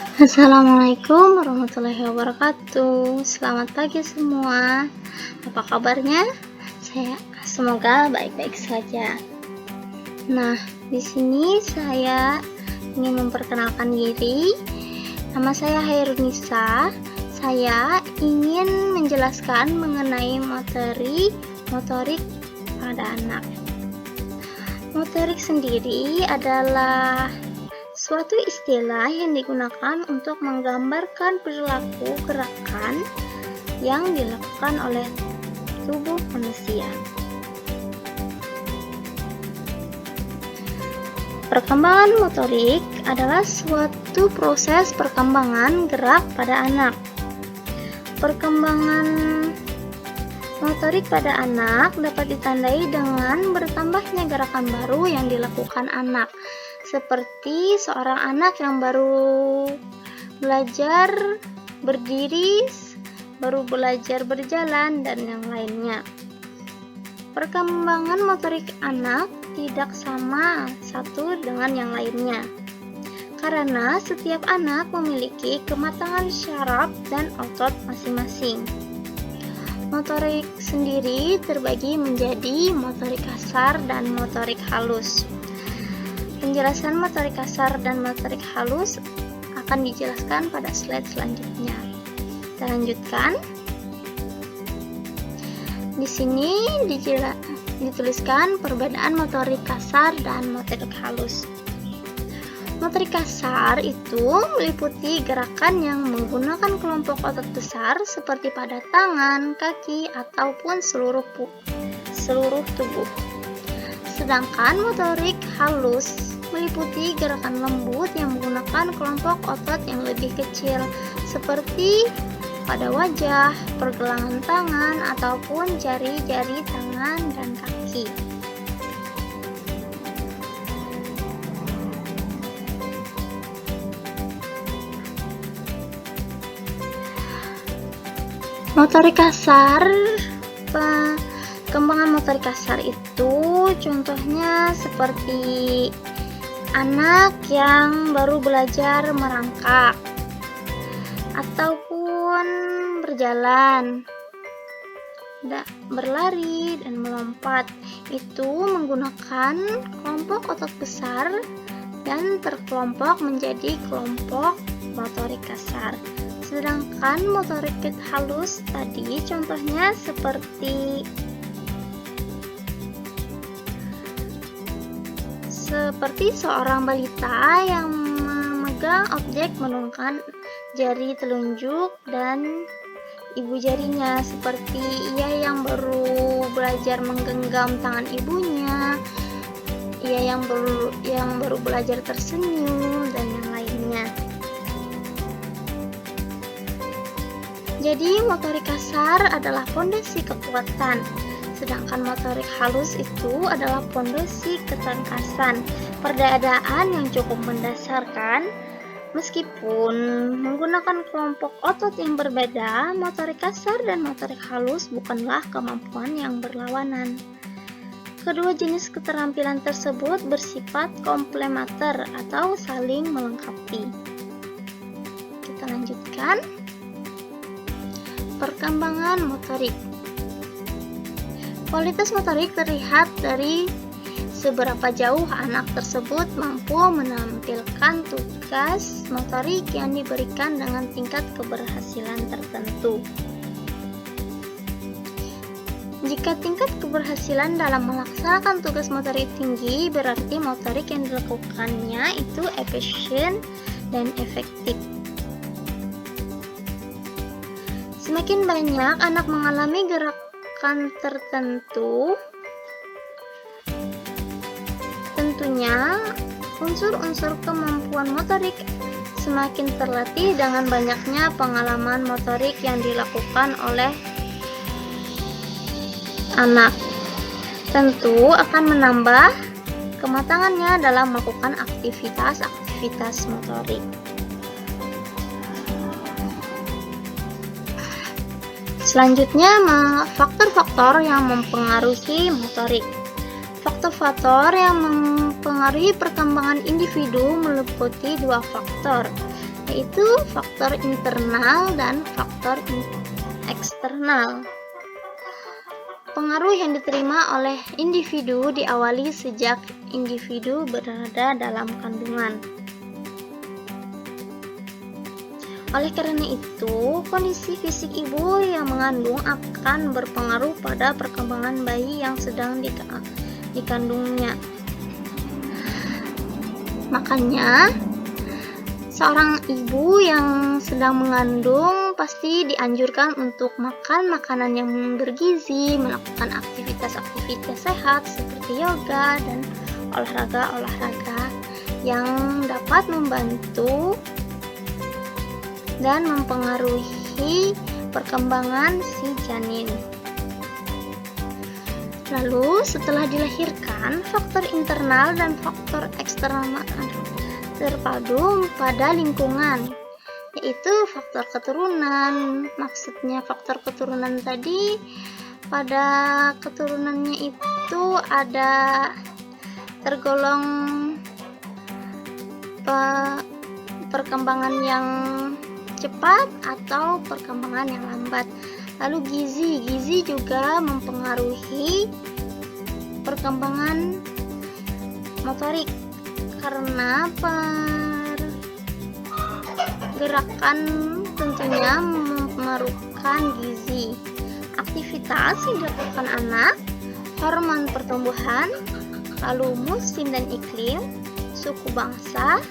Assalamualaikum warahmatullahi wabarakatuh. Selamat pagi semua. Apa kabarnya? Semoga baik-baik saja. Nah, di sini saya ingin memperkenalkan diri. Nama saya Hairunisa. Saya ingin menjelaskan mengenai motorik pada anak. Motorik sendiri adalah suatu istilah yang digunakan untuk menggambarkan perilaku gerakan yang dilakukan oleh tubuh manusia. Perkembangan motorik adalah suatu proses perkembangan gerak pada anak. Perkembangan motorik pada anak dapat ditandai dengan bertambahnya gerakan baru yang dilakukan anak, seperti seorang anak yang baru belajar berdiri, baru belajar berjalan, dan yang lainnya. Perkembangan motorik anak tidak sama satu dengan yang lainnya, karena setiap anak memiliki kematangan syaraf dan otot masing-masing. Motorik sendiri terbagi menjadi motorik kasar dan motorik halus. Penjelasan motorik kasar dan motorik halus akan dijelaskan pada slide selanjutnya. Kita lanjutkan. Di sini dituliskan perbedaan motorik kasar dan motorik halus. Motorik kasar itu meliputi gerakan yang menggunakan kelompok otot besar seperti pada tangan, kaki, ataupun seluruh tubuh. Sedangkan motorik halus meliputi gerakan lembut yang menggunakan kelompok otot yang lebih kecil seperti pada wajah, pergelangan tangan, ataupun jari-jari tangan dan kaki. Motorik kasar, perkembangan motorik kasar itu contohnya seperti anak yang baru belajar merangkak ataupun berjalan, berlari, dan melompat. Itu menggunakan kelompok otot besar dan terkelompok menjadi kelompok motorik kasar. Sedangkan motorik halus tadi contohnya seperti seorang balita yang memegang objek menggunakan jari telunjuk dan ibu jarinya, seperti ia yang baru belajar menggenggam tangan ibunya, ia yang baru belajar tersenyum, dan yang lainnya. Jadi motorik kasar adalah pondasi kekuatan, sedangkan motorik halus itu adalah pondasi ketangkasan, perdadaan yang cukup mendasar kan? Meskipun menggunakan kelompok otot yang berbeda, motorik kasar dan motorik halus bukanlah kemampuan yang berlawanan. Kedua jenis keterampilan tersebut bersifat komplementer atau saling melengkapi. Kita lanjutkan. Perkembangan motorik. Kualitas motorik terlihat dari seberapa jauh anak tersebut mampu menampilkan tugas motorik yang diberikan dengan tingkat keberhasilan tertentu. Jika tingkat keberhasilan dalam melaksanakan tugas motorik tinggi, berarti motorik yang dilakukannya itu efisien dan efektif. Semakin banyak anak mengalami gerakan tertentu, tentunya unsur-unsur kemampuan motorik semakin terlatih dengan banyaknya pengalaman motorik yang dilakukan oleh anak. Tentu akan menambah kematangannya dalam melakukan aktivitas motorik. Selanjutnya, faktor-faktor yang mempengaruhi motorik. Faktor-faktor yang mempengaruhi perkembangan individu meliputi dua faktor, yaitu faktor internal dan faktor eksternal. Pengaruh yang diterima oleh individu diawali sejak individu berada dalam kandungan. Oleh karena itu, kondisi fisik ibu yang mengandung akan berpengaruh pada perkembangan bayi yang sedang dikandungnya. Makanya, seorang ibu yang sedang mengandung pasti dianjurkan untuk makan makanan yang bergizi, melakukan aktivitas-aktivitas sehat seperti yoga dan olahraga-olahraga yang dapat membantu dan mempengaruhi perkembangan si janin. Lalu setelah dilahirkan, faktor internal dan faktor eksternal terpadu pada lingkungan, yaitu faktor keturunan. Maksudnya faktor keturunan tadi, pada keturunannya itu ada tergolong perkembangan yang cepat atau perkembangan yang lambat. Lalu gizi juga mempengaruhi perkembangan motorik karena pergerakan tentunya memerlukan gizi. Aktivitas yang dilakukan anak, hormon pertumbuhan, lalu musim dan iklim, suku bangsa,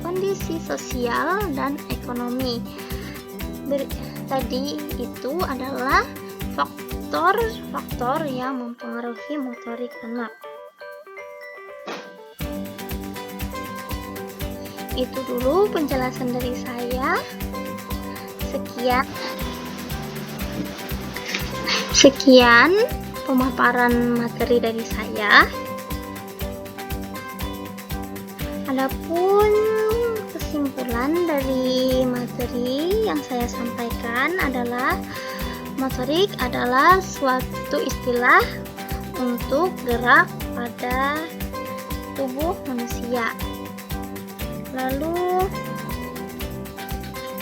kondisi sosial dan ekonomi. Tadi itu adalah faktor-faktor yang mempengaruhi motorik anak. Itu dulu penjelasan dari saya. Sekian pemaparan materi dari saya. Adapun kesimpulan dari materi yang saya sampaikan adalah motorik adalah suatu istilah untuk gerak pada tubuh manusia. Lalu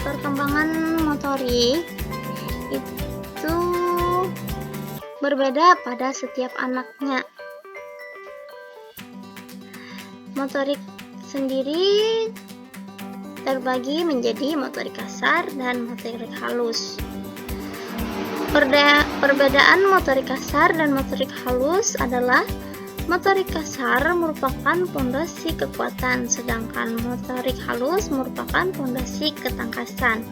perkembangan motorik itu berbeda pada setiap anaknya. Motorik sendiri terbagi menjadi motorik kasar dan motorik halus. Perbedaan motorik kasar dan motorik halus adalah motorik kasar merupakan pondasi kekuatan, sedangkan motorik halus merupakan pondasi ketangkasan.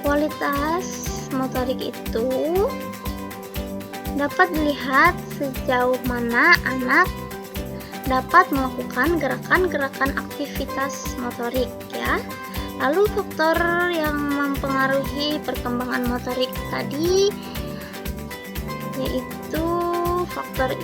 Kualitas motorik itu dapat dilihat sejauh mana anak dapat melakukan gerakan-gerakan aktivitas motorik, ya. Lalu faktor yang mempengaruhi perkembangan motorik tadi yaitu faktor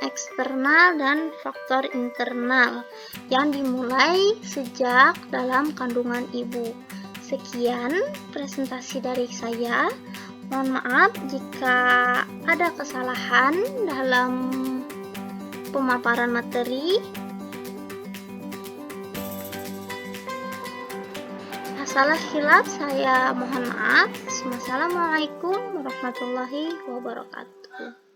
eksternal dan faktor internal yang dimulai sejak dalam kandungan ibu. Sekian presentasi dari saya. Mohon maaf jika ada kesalahan dalam pemaparan materi. Salah hilaf saya mohon maaf. Wassalamualaikum warahmatullahi wabarakatuh.